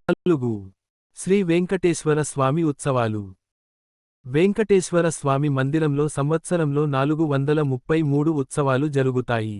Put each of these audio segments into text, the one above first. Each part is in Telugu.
4. శ్రీ వెంకటేశ్వర స్వామి ఉత్సవాలు. వెంకటేశ్వర స్వామి మందిరంలో సంవత్సరంలో 433 ఉత్సవాలు జరుగుతాయి.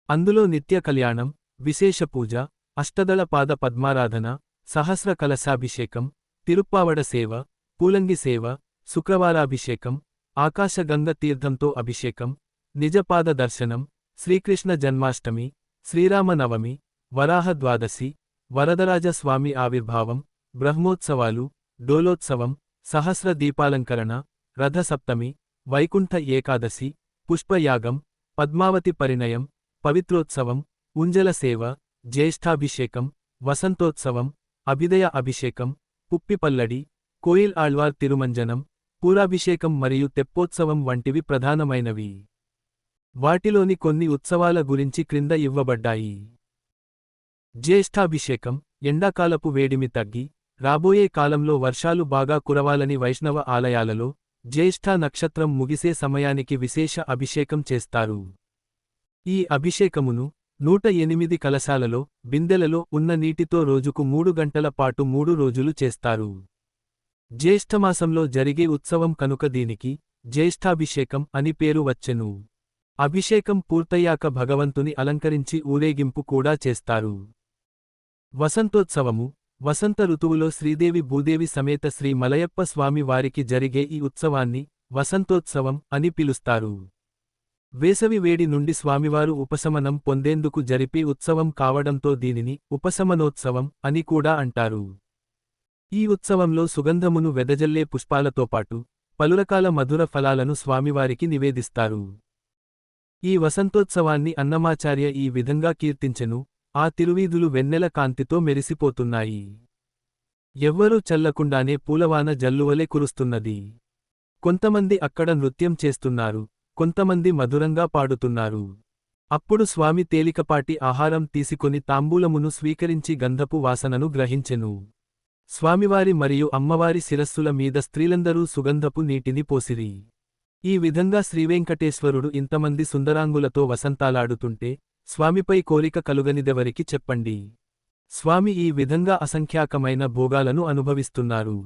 అందులో నిత్య కళ్యాణం, విశేష పూజ, అష్టదళ పాద పద్మారాధన, సహస్ర కలశాభిషేకం, తిరుప్పావడ సేవ, పూలంగి సేవ, శుక్రవారాభిషేకం, ఆకాశగంగ తీర్థంతో అభిషేకం, నిజపాద దర్శనం, శ్రీకృష్ణ జన్మాష్టమి, శ్రీరామనవమి, వరాహ ద్వాదశి, వరదరాజ స్వామి ఆవిర్భావం, బ్రహ్మోత్సవాలు, డోలోత్సవం, సహస్ర దీపాలంకరణ, రథసప్తమి, వైకుంఠ ఏకాదశి, పుష్పయాగం, పద్మావతి పరిణయం, పవిత్రోత్సవం, ఉంజల సేవ, జ్యేష్ఠాభిషేకం, వసంతోత్సవం, అభిదయ అభిషేకం, పుప్పిపల్లడి, కోయిల్ ఆళ్వార్ తిరుమంజనం, పూరాభిషేకం మరియు తెప్పోత్సవం వంటివి ప్రధానమైనవి. వాటిలోని కొన్ని ఉత్సవాల గురించి క్రింద ఇవ్వబడ్డాయి. జ్యేష్ఠాభిషేకం, ఎండాకాలపు వేడిమి తగ్గి, రాబోయే కాలంలో వర్షాలు బాగా కురవాలని వైష్ణవ ఆలయాలలో, జ్యేష్ఠ నక్షత్రం ముగిసే సమయానికి విశేష అభిషేకం చేస్తారు. ఈ అభిషేకమును 108 కలశాలలో, బిందెలలో ఉన్న నీటితో రోజుకు 3 గంటల పాటు 3 రోజులు చేస్తారు. జ్యేష్ఠమాసంలో జరిగే ఉత్సవం కనుక దీనికి జ్యేష్ఠాభిషేకం అని పేరు వచ్చెను. అభిషేకం పూర్తయ్యాక భగవంతుని అలంకరించి ఊరేగింపు కూడా చేస్తారు. వసంతోత్సవము, వసంత ఋతువులో శ్రీదేవి భూదేవి సమేత శ్రీ మలయప్ప స్వామి వారికి జరిగే ఈ ఉత్సవాన్ని వసంతోత్సవం అని పిలుస్తారు. వేసవి వేడి నుండి స్వామివారు ఉపశమనం పొందేందుకు జరిపే ఉత్సవం కావడంతో దీనిని ఉపశమనోత్సవం అని కూడా అంటారు. ఈ ఉత్సవంలో సుగంధమును వెదజల్లే పుష్పాలతోపాటు పలురకాల మధుర ఫలాలను స్వామివారికి నివేదిస్తారు. ఈ వసంతోత్సవాన్ని అన్నమాచార్య ఈ విధంగా కీర్తించెను: ఆ తిరువీధులు వెన్నెల కాంతితో మెరిసిపోతున్నాయి. ఎవ్వరూ చల్లకుండానే పూలవాన జల్లువలె కురుస్తున్నది. కొంతమంది అక్కడ నృత్యం చేస్తున్నారు, కొంతమంది మధురంగా పాడుతున్నారు. అప్పుడు స్వామి తేలికపాటి ఆహారం తీసుకొని తాంబూలమును స్వీకరించి గంధపు వాసనను గ్రహించెను. స్వామివారి మరియు అమ్మవారి శిరస్సుల మీద స్త్రీలందరూ సుగంధపు నీటిని పోసిరి. ఈ విధంగా శ్రీవేంకటేశ్వరుడు ఇంతమంది సుందరాంగులతో వసంతాలాడుతుంటే స్వామిపై కోరిక కలుగనిదెవరికి చెప్పండి. స్వామి ఈ విధంగా అసంఖ్యాకమైన భోగాలను అనుభవిస్తున్నారు.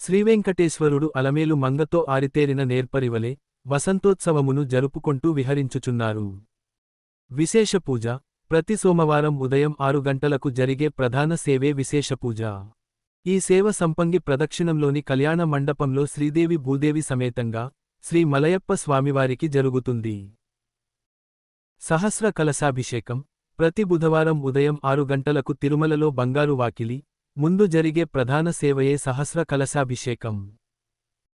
శ్రీవేంకటేశ్వరుడు అలమేలు మంగతో ఆరితేరిన నేర్పరివలే వసంతోత్సవమును జరుపుకొంటూ విహరించుచున్నారు. విశేష పూజ. ప్రతి సోమవారం ఉదయం 6 గంటలకు జరిగే ప్రధాన సేవే విశేషపూజ. ఈ సేవ సంపంగి ప్రదక్షిణంలోని కళ్యాణ మండపంలో శ్రీదేవి భూదేవి సమేతంగా శ్రీ మలయప్ప స్వామివారికి జరుగుతుంది. సహస్ర కలశాభిషేకం. ప్రతి బుధవారం ఉదయం 6 గంటలకు తిరుమలలో బంగారు వాకిలి ముందు జరిగే ప్రధాన సేవయే సహస్ర కలశాభిషేకం.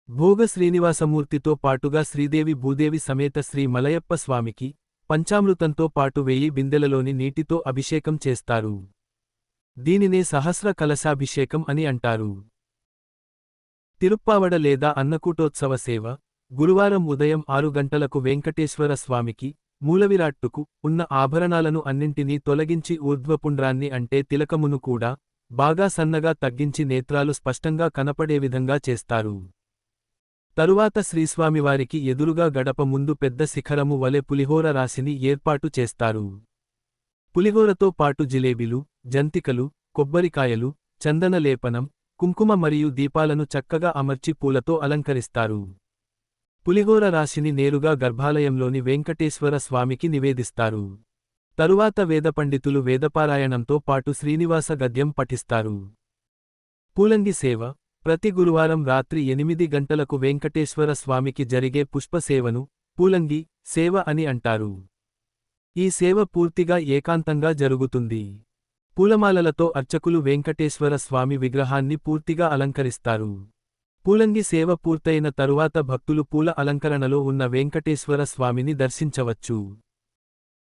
భోగ శ్రీనివాసమూర్తితో పాటుగా శ్రీదేవి భూదేవి సమేత శ్రీ మలయప్ప స్వామికి పంచామృతంతో పాటు 1000 బిందెలలోని నీటితో అభిషేకం చేస్తారు. దీనినే సహస్ర కలశాభిషేకం అని అంటారు. తిరుప్పావడ లేదా అన్నకూటోత్సవ సేవ. గురువారం ఉదయం 6 గంటలకు వెంకటేశ్వర స్వామికి మూలవిరాట్టుకు ఉన్న ఆభరణాలను అన్నింటినీ తొలగించి ఊర్ధ్వపుండ్రాన్ని అంటే తిలకమును కూడా బాగా సన్నగా తగ్గించి నేత్రాలు స్పష్టంగా కనపడే విధంగా చేస్తారు. తరువాత శ్రీస్వామివారికి ఎదురుగా గడప ముందు పెద్ద శిఖరము వలె పులిహోర రాశిని ఏర్పాటు చేస్తారు. పులిహోరతో పాటు జిలేబిలు, జంతికలు, కొబ్బరికాయలు, చందన లేపనం, కుంకుమ మరియు దీపాలను చక్కగా అమర్చి పూలతో అలంకరిస్తారు. పులిహోర రాశిని నేరుగా గర్భాలయంలోని వెంకటేశ్వర స్వామికి నివేదిస్తారు. తరువాత వేదపండితులు వేదపారాయణంతో పాటు శ్రీనివాస గద్యం పఠిస్తారు. పూలంగి సేవ. ప్రతి గురువారం రాత్రి 8 గంటలకు వెంకటేశ్వర స్వామికి జరిగే పుష్పసేవను పూలంగి సేవ అని అంటారు. ఈ సేవ పూర్తిగా ఏకాంతంగా జరుగుతుంది. పూలమాలలతో అర్చకులు వెంకటేశ్వర స్వామి విగ్రహాన్ని పూర్తిగా అలంకరిస్తారు. పూలంగి సేవ పూర్తయిన తరువాత భక్తులు పూల అలంకరణలో ఉన్న వెంకటేశ్వర స్వామిని దర్శించవచ్చు.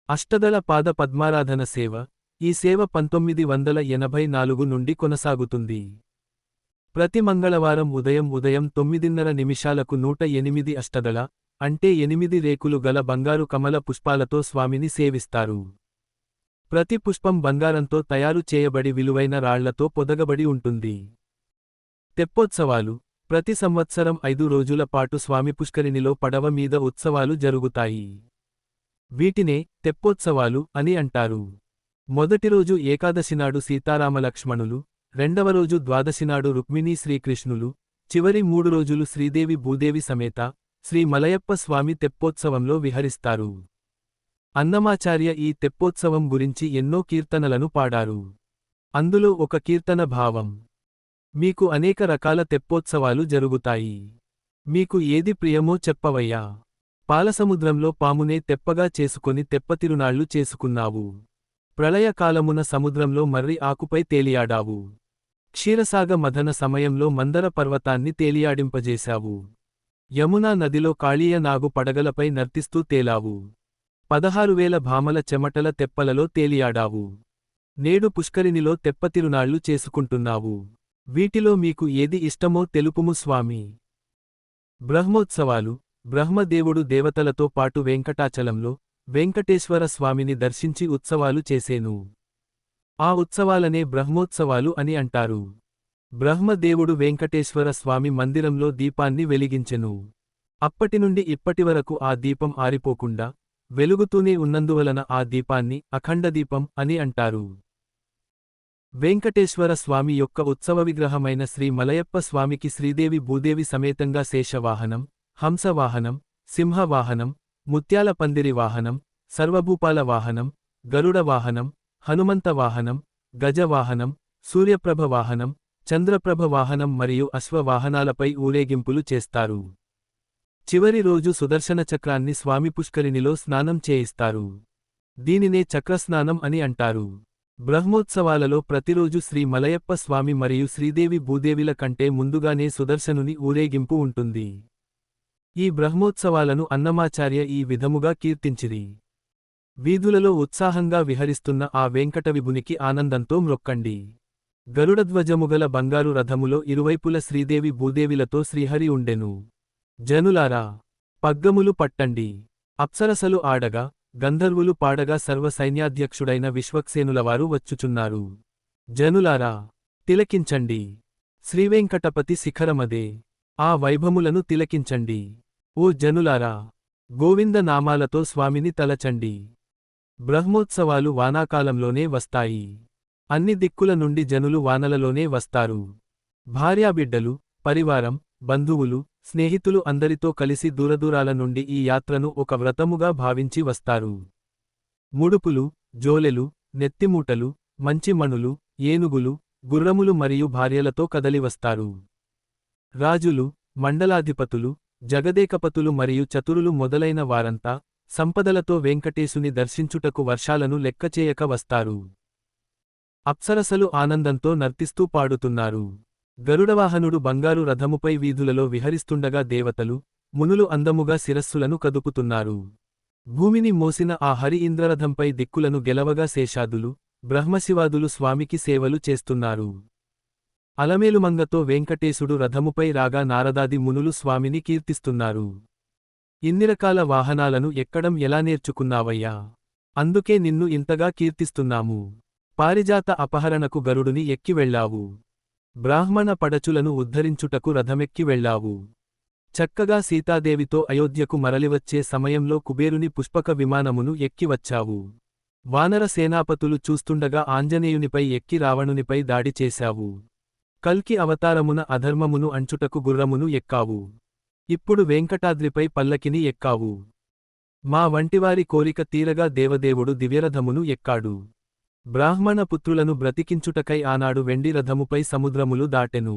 అష్టదళ పాద పద్మారాధన సేవ. ఈ సేవ 1984 నుండి కొనసాగుతుంది. ప్రతి మంగళవారం ఉదయం 9:30 నిమిషాలకు 108 అష్టదళ అంటే 8 రేకులు గల బంగారు కమల పుష్పాలతో స్వామిని సేవిస్తారు. ప్రతి పుష్పం బంగారంతో తయారు చేయబడి విలువైన రాళ్లతో పొదగబడి ఉంటుంది. తెప్పోత్సవాలు. ప్రతి సంవత్సరం 5 రోజుల పాటు స్వామి పుష్కరిణిలో పడవ మీద ఉత్సవాలు జరుగుతాయి. వీటినే తెప్పోత్సవాలు అని అంటారు. మొదటి రోజు ఏకాదశినాడు సీతారామలక్ష్మణులు, రెండవ రోజు ద్వాదశినాడు రుక్మిణీ శ్రీకృష్ణులు, చివరి 3 రోజులు శ్రీదేవి భూదేవి సమేత శ్రీ మలయప్ప స్వామి తెప్పోత్సవంలో విహరిస్తారు. అన్నమాచార్య ఈ తెప్పోత్సవం గురించి ఎన్నో కీర్తనలను పాడారు. అందులో ఒక కీర్తన భావం: మీకు అనేక రకాల తెప్పోత్సవాలు జరుగుతాయి. మీకు ఏది ప్రియమో చెప్పవయ్యా. పాలసముద్రంలో పామునే తెప్పగా చేసుకొని తెప్పతిరునాళ్లు చేసుకున్నావు. ప్రళయకాలమున సముద్రంలో మర్రి ఆకుపై తేలియాడావు. క్షీరసాగ మథన సమయంలో మందర పర్వతాన్ని తేలియాడింపజేశావు. యమునా నదిలో కాళీయ నాగు పడగలపై నర్తిస్తూ తేలావు. 16,000 భామల చెమటల తెప్పలలో తేలియాడావు. నేడు పుష్కరిణిలో తెప్పతిరునాళ్లు చేసుకుంటున్నావు. వీటిలో మీకు ఏది ఇష్టమో తెలుపుము స్వామి. బ్రహ్మోత్సవాలు: బ్రహ్మదేవుడు దేవతలతో పాటు వెంకటాచలంలో వెంకటేశ్వర స్వామిని దర్శించి ఉత్సవాలు చేసేను. ఆ ఉత్సవాలనే బ్రహ్మోత్సవాలు అని అంటారు. బ్రహ్మదేవుడు వెంకటేశ్వర స్వామి మందిరంలో దీపాన్ని వెలిగించెను. అప్పటినుండి ఇప్పటివరకు ఆ దీపం ఆరిపోకుండా వెలుగుతూనే ఉన్నందువలన ఆ దీపాన్ని అఖండదీపం అని అంటారు. వెంకటేశ్వర స్వామి యొక్క ఉత్సవ విగ్రహమైన శ్రీ మలయప్ప స్వామికి శ్రీదేవి భూదేవి సమేతంగా శేషవాహనం, హంసవాహనం, సింహవాహనం, ముత్యాల పందిరి వాహనం, సర్వభూపాల వాహనం, గరుడ వాహనం, హనుమంత వాహనం, గజవాహనం, సూర్యప్రభ వాహనం, చంద్రప్రభ వాహనం మరియు అశ్వవాహనాలపై ఊరేగింపులు చేస్తారు. చివరి రోజు సుదర్శన చక్రాన్ని స్వామి పుష్కరిణిలో స్నానం చేయిస్తారు. దీనినే చక్రస్నానం అని అంటారు. బ్రహ్మోత్సవాలలో ప్రతిరోజు శ్రీ మలయప్ప స్వామి మరియు శ్రీదేవి భూదేవిల కంటే ముందుగానే సుదర్శనుని ఊరేగింపు ఉంటుంది. ఈ బ్రహ్మోత్సవాలను అన్నమాచార్య ఈ విధముగా కీర్తించిరి: వీధులలో ఉత్సాహంగా విహరిస్తున్న ఆ వెంకటవిభునికి ఆనందంతో మ్రొక్కండి. గరుడధ్వజముగల బంగారు రథములో ఇరువైపుల శ్రీదేవి భూదేవిలతో శ్రీహరి ఉండెను. జనులారా, పగ్గములు పట్టండి. అప్సరసలు ఆడగా, గంధర్వులు పాడగా సర్వ సైన్యాధ్యక్షుడైన విశ్వక్సేనులవారు వచ్చుచున్నారు. జనులారా, తిలకించండి. శ్రీవేంకటపతి శిఖరమదే. ఆ వైభములను తిలకించండి. ఓ జనులారా, గోవింద నామాలతో స్వామిని తలచండి. బ్రహ్మోత్సవాలు వానాకాలంలోనే వస్తాయి. అన్ని దిక్కుల నుండి జనులు వానలలోనే వస్తారు. భార్యాబిడ్డలు, పరివారం, బంధువులు, స్నేహితులు అందరితో కలిసి దూరదూరాల నుండి ఈ యాత్రను ఒక వ్రతముగా భావించి వస్తారు. ముడుపులు, జోలెలు, నెత్తిమూటలు, మంచి మణులు, ఏనుగులు, గుర్రములు మరియు భార్యలతో కదలివస్తారు. రాజులు, మండలాధిపతులు, జగదేకపతులు మరియు చతురులు మొదలైన వారంతా సంపదలతో వెంకటేశుని దర్శించుటకు వర్షాలను లెక్కచేయక వస్తారు. అప్సరసలు ఆనందంతో నర్తిస్తూ పాడుతున్నారు. గరుడవాహనుడు బంగారు రథముపై వీధులలో విహరిస్తుండగా దేవతలు, మునులు అందముగా శిరస్సులను కదుపుతున్నారు. భూమిని మోసిన ఆ హరి ఇంద్రరథంపై దిక్కులను గెలవగా శేషాదులు, బ్రహ్మశివాదులు స్వామికి సేవలు చేస్తున్నారు. అలమేలుమంగతో వెంకటేశుడు రథముపై రాగా నారదాది మునులు స్వామిని కీర్తిస్తున్నారు. ఇన్ని రకాల వాహనాలను ఎక్కడం ఎలా నేర్చుకున్నావయ్యా? అందుకే నిన్ను ఇంతగా కీర్తిస్తున్నాము. పారిజాత అపహరణకు గరుడుని ఎక్కి వెళ్ళావు. బ్రాహ్మణ పడచులను ఉద్ధరించుటకు రథమెక్కి వెళ్ళావు. చక్కగా సీతాదేవితో అయోధ్యకు మరలివచ్చే సమయంలో కుబేరుని పుష్పక విమానమును ఎక్కి వచ్చావు. వానర సేనాపతులు చూస్తుండగా ఆంజనేయునిపై ఎక్కి రావణునిపై దాడి చేశావు. కల్కి అవతారమున అధర్మమును అంచుటకు గుర్రమును ఎక్కావు. ఇప్పుడు వెంకటాద్రిపై పల్లకిని ఎక్కావు. మా వంటివారి కోరిక తీరగా దేవదేవుడు దివ్యరథమును ఎక్కాడు. బ్రాహ్మణ పుత్రులను బ్రతికించుటకై ఆనాడు వెండి రథముపై సముద్రములు దాటెను.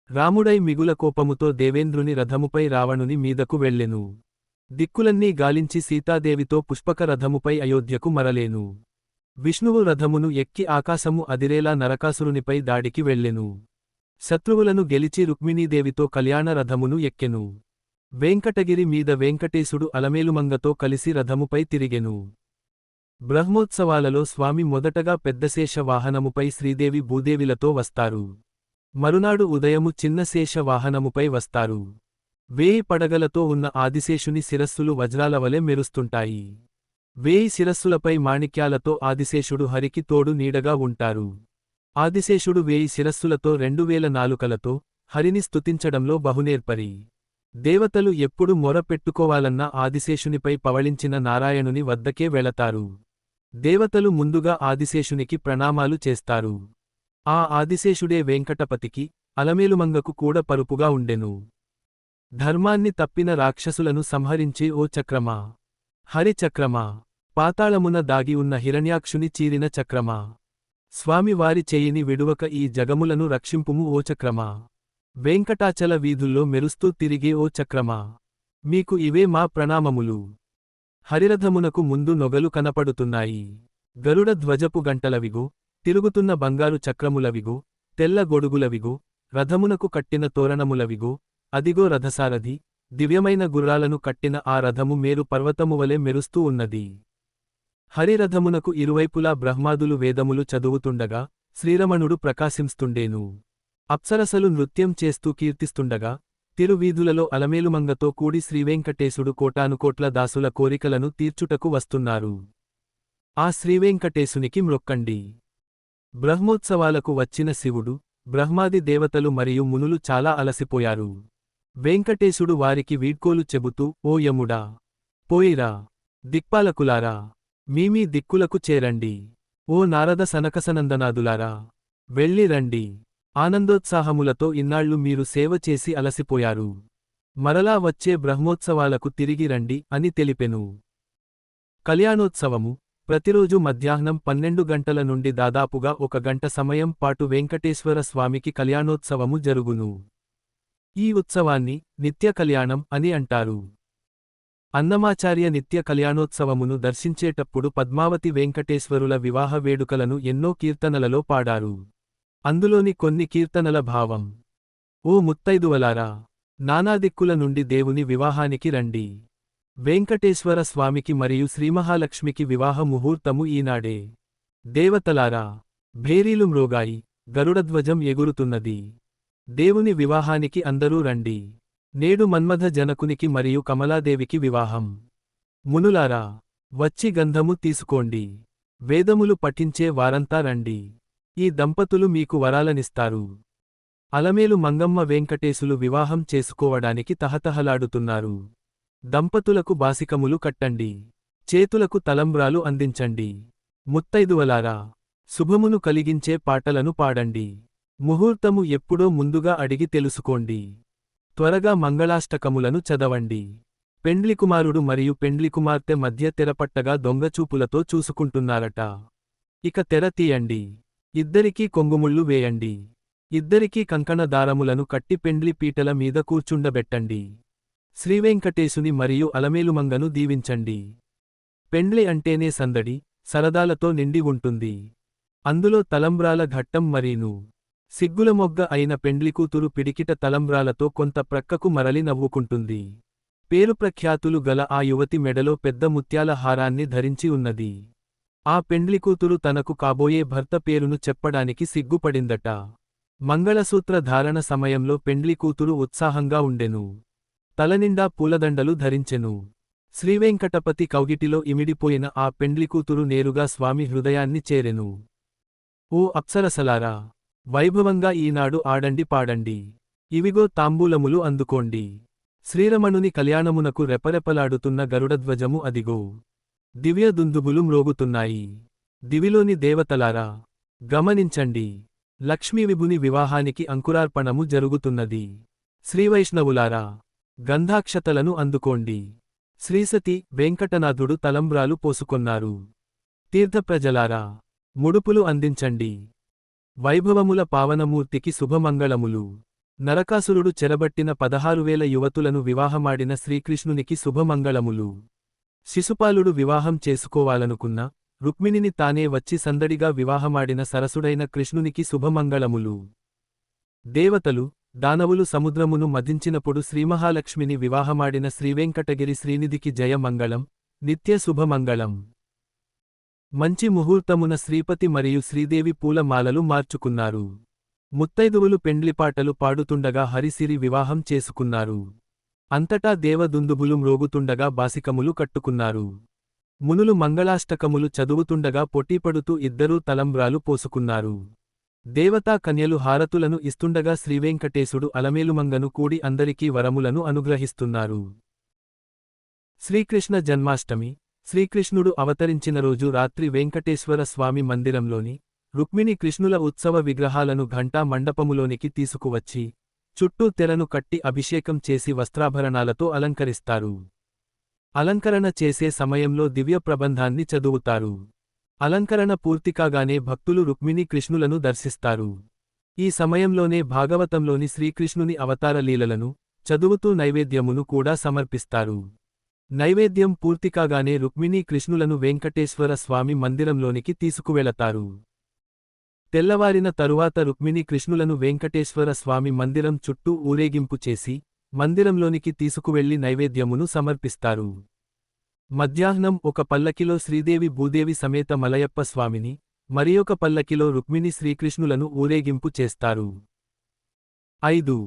రాముడై మిగుల కోపముతో దేవేంద్రుని రథముపై రావణుని మీదకు వెళ్ళెను. దిక్కులన్నీ గాలించి సీతాదేవితో పుష్పక రథముపై అయోధ్యకు మరలేను. విష్ణువు రథమును ఎక్కి ఆకాశము అదిరేలా నరకాసురునిపై దాడికి వెళ్ళెను. శత్రువులను గెలిచి రుక్మిణీదేవితో కళ్యాణ రథమును ఎక్కెను. వెంకటగిరి మీద వెంకటేశుడు అలమేలుమంగతో కలిసి రథముపై తిరిగెను. బ్రహ్మోత్సవాలలో స్వామి మొదటగా పెద్దశేష వాహనముపై శ్రీదేవి భూదేవిలతో వస్తారు. మరునాడు ఉదయము చిన్న శేష వాహనముపై వస్తారు. 1000 పడగలతో ఉన్న ఆదిశేషుని శిరస్సులు వజ్రాల వలె మెరుస్తుంటాయి. 1000 శిరస్సులపై మాణిక్యాలతో ఆదిశేషుడు హరికి తోడు నీడగా ఉంటారు. ఆదిశేషుడు 1000 శిరస్సులతో 2000 నాలుకలతో హరిని స్తుతించడంలో బహునేర్పరి. దేవతలు ఎప్పుడు మొర పెట్టుకోవాలన్నా ఆదిశేషునిపై పవళించిన నారాయణుని వద్దకే వెళతారు. దేవతలు ముందుగా ఆదిశేషునికి ప్రణామాలు చేస్తారు. ఆ ఆదిశేషుడే వెంకటపతికి, అలమేలుమంగకు కూడా పరుపుగా ఉండెను. ధర్మాన్ని తప్పిన రాక్షసులను సంహరించే ఓ చక్రమా, హరి చక్రమా, పాతాళమున దాగి ఉన్న హిరణ్యాక్షుని చీరిన చక్రమా, స్వామి వారి చేయిని విడువక ఈ జగములను రక్షింపుము ఓ చక్రమా, వెంకటాచల వీధుల్లో మెరుస్తూ తిరిగే ఓ చక్రమా, మీకు ఇవే మా ప్రణామములు. హరిరథమునకు ముందు నొగలు కనపడుతున్నాయి. గరుడ ధ్వజపు గంటలవిగో, తిరుగుతున్న బంగారు చక్రములవిగో, తెల్ల గొడుగులవిగో, రథమునకు కట్టిన తోరణములవిగో, అదిగో రథసారథి, దివ్యమైన గుర్రాలను కట్టిన ఆ రథము మేరు పర్వతమువలె మెరుస్తూ ఉన్నది. హరిరథమునకు ఇరువైపులా బ్రహ్మాదులు వేదములు చదువుతుండగా, శ్రీరమణుడు ప్రకాశింస్తుండేను. అప్సరసలు నృత్యం చేస్తూ కీర్తిస్తుండగా, తిరువీధులలో అలమేలుమంగతో కూడి శ్రీవేంకటేశుడు కోటానుకోట్ల దాసుల కోరికలను తీర్చుటకు వస్తున్నారు. ఆ శ్రీవేంకటేశునికి మ్రొక్కండి. బ్రహ్మోత్సవాలకు వచ్చిన శివుడు, బ్రహ్మాది దేవతలు మరియు మునులు చాలా అలసిపోయారు. వెంకటేశుడు వారికి వీడ్కోలు చెబుతూ, ఓ యముడా, పోయిరా, దిక్పాలకులారా, మీమీ దిక్కులకు చేరండి. ఓ నారద సనకసనందనాదులారా, వెళ్ళి రండి. ఆనందోత్సాహములతో ఇన్నాళ్లు మీరు సేవ చేసి అలసిపోయారు. మరలా వచ్చే బ్రహ్మోత్సవాలకు తిరిగి రండి అని తెలిపెను. కళ్యాణోత్సవము ప్రతిరోజు మధ్యాహ్నం 12 గంటల నుండి దాదాపుగా 1 గంట సమయం పాటు వెంకటేశ్వర స్వామికి కళ్యాణోత్సవము జరుగును. ఈ ఉత్సవాన్ని నిత్య కళ్యాణం అని అంటారు. అన్నమాచార్య నిత్య కళ్యాణోత్సవమును దర్శించేటప్పుడు పద్మావతి వెంకటేశ్వరుల వివాహ వేడుకలను ఎన్నో కీర్తనలలో పాడారు. అందులోని కొన్ని కీర్తనల భావం: ఓ ముత్తైదువలారా, నానాదిక్కుల నుండి దేవుని వివాహానికి రండి. వెంకటేశ్వర స్వామికి మరియు శ్రీమహాలక్ష్మికి వివాహ ముహూర్తము ఈనాడే. దేవతలారా, భేరీలు మ్రోగాయి, గరుడధ్వజం ఎగురుతున్నది. దేవుని వివాహానికి అందరూ రండి. నేడు మన్మథ జనకునికి మరియు కమలాదేవికి వివాహం. మునులారా, వచ్చి గంధము తీసుకోండి. వేదములు పఠించే వారంతా రండి. ఈ దంపతులు మీకు వరాలనిస్తారు. అలమేలు మంగమ్మ వెంకటేశులు వివాహం చేసుకోవడానికి తహతహలాడుతున్నారు. దంపతులకు బాసికములు కట్టండి. చేతులకు తలంబ్రాలు అందించండి. ముత్తైదువలారా, శుభమును కలిగించే పాటలను పాడండి. ముహూర్తము ఎప్పుడో ముందుగా అడిగి తెలుసుకోండి. త్వరగా మంగళాష్టకములను చదవండి. పెండ్లికుమారుడు మరియు పెండ్లికుమార్తె మధ్య తెరపట్టగా దొంగచూపులతో చూసుకుంటున్నారట. ఇక తెర తీయండి. ఇద్దరికీ కొంగుముళ్ళు వేయండి. ఇద్దరికీ కంకణ దారములను కట్టి పెండ్లి పీటల మీద కూర్చుండబెట్టండి. శ్రీవేంకటేశుని మరియు అలమేలుమంగను దీవించండి. పెండ్లి అంటేనే సందడి, సరదాలతో నిండి ఉంటుంది. అందులో తలంబ్రాల ఘట్టం మరీను. సిగ్గుల మొగ్గ అయిన పెండ్లికూతురు పిడికిట తలంబ్రాలతో కొంత ప్రక్కకు మరలి నవ్వుకుంటుంది. పేరుప్రఖ్యాతులు గల ఆ యువతి మెడలో పెద్ద ముత్యాల హారాన్ని ధరించి ఉన్నది. ఆ పెండ్లికూతురు తనకు కాబోయే భర్త పేరును చెప్పడానికి సిగ్గుపడిందట. మంగళసూత్ర ధారణ సమయంలో పెండ్లికూతురు ఉత్సాహంగా ఉండెను. తలనిండా పూలదండలు ధరించెను. శ్రీవేంకటపతి కౌగిటిలో ఇమిడిపోయిన ఆ పెండ్లికూతురు నేరుగా స్వామి హృదయాన్ని చేరెను. ఓ అప్సరసలారా, వైభవంగా ఈనాడు ఆడండి పాడండి. ఇవిగో తాంబూలములు అందుకోండి. శ్రీరమణుని కళ్యాణమునకు రెపరెపలాడుతున్న గరుడధ్వజము అదిగో. దివ్య దుందుబులు మ్రోగుతున్నాయి. దివిలోని దేవతలారా, గమనించండి. లక్ష్మీవిభుని వివాహానికి అంకురార్పణము జరుగుతున్నది. శ్రీవైష్ణవులారా, గంధాక్షతలను అందుకోండి. శ్రీసతి వెంకటనాథుడు తలంబ్రాలు పోసుకొన్నారు. తీర్థప్రజలారా, ముడుపులు అందించండి. వైభవముల పావనమూర్తికి శుభమంగళములు. నరకాసురుడు చెరబట్టిన 16,000 యువతులను వివాహమాడిన శ్రీకృష్ణునికి శుభమంగళములు. శిశుపాలుడు వివాహం చేసుకోవాలనుకున్న రుక్మిణిని తానే వచ్చి సందడిగా వివాహమాడిన సరసుడైన కృష్ణునికి శుభమంగళములు. దేవతలు, దానవులు సముద్రమును మధించినప్పుడు శ్రీమహాలక్ష్మిని వివాహమాడిన శ్రీవేంకటగిరి శ్రీనిధికి జయమంగళం, నిత్య శుభమంగళం. మంచి ముహూర్తమున శ్రీపతి మరియు శ్రీదేవి పూల మాలలు మార్చుకున్నారు. ముత్తైదువులు పెండ్లిపాటలు పాడుతుండగా హరిసిరి వివాహం చేసుకున్నారు. అంతటా దేవదుందుబులు మ్రోగుతుండగా బాసికములు కట్టుకున్నారు. మునులు మంగళాష్టకములు చదువుతుండగా పొట్టిపడుతూ ఇద్దరూ తలంబ్రాలు పోసుకున్నారు. దేవతా కన్యలు హారతులను ఇస్తుండగా శ్రీవేంకటేశుడు అలమేలుమంగను కూడి అందరికీ వరములను అనుగ్రహిస్తున్నారు. శ్రీకృష్ణ జన్మాష్టమి శ్రీకృష్ణుడు అవతరించిన రోజు రాత్రి వెంకటేశ్వర స్వామి మందిరంలోని రుక్మిణి కృష్ణుల ఉత్సవ విగ్రహాలను ఘంటా మండపములోనికి తీసుకువచ్చి చుట్టూ తెరను కట్టి అభిషేకం చేసి వస్త్రాభరణాలతో అలంకరిస్తారు. అలంకరణ చేసే సమయంలో దివ్య ప్రబంధాన్ని చదువుతారు. అలంకరణ పూర్తికాగానే భక్తులు రుక్మిణి కృష్ణులను దర్శిస్తారు. ఈ సమయంలోనే భాగవతంలోని శ్రీకృష్ణుని అవతార లీలలను చదువుతూ నైవేద్యమును కూడా సమర్పిస్తారు. నైవేద్యం పూర్తికాగానే రుక్మిణీ కృష్ణులను వెంకటేశ్వర స్వామి మందిరంలోనికి తీసుకువెళతారు. తెల్లవారిన తరువాత రుక్మిణీ కృష్ణులను వెంకటేశ్వర స్వామి మందిరం చుట్టూ ఊరేగింపు చేసి మందిరంలోనికి తీసుకువెళ్లి నైవేద్యమును సమర్పిస్తారు. మధ్యాహ్నం ఒక పల్లకిలో శ్రీదేవి భూదేవి సమేత మలయప్ప స్వామిని, మరియొక పల్లకిలో రుక్మిణి శ్రీకృష్ణులను ఊరేగింపు చేస్తారు. 5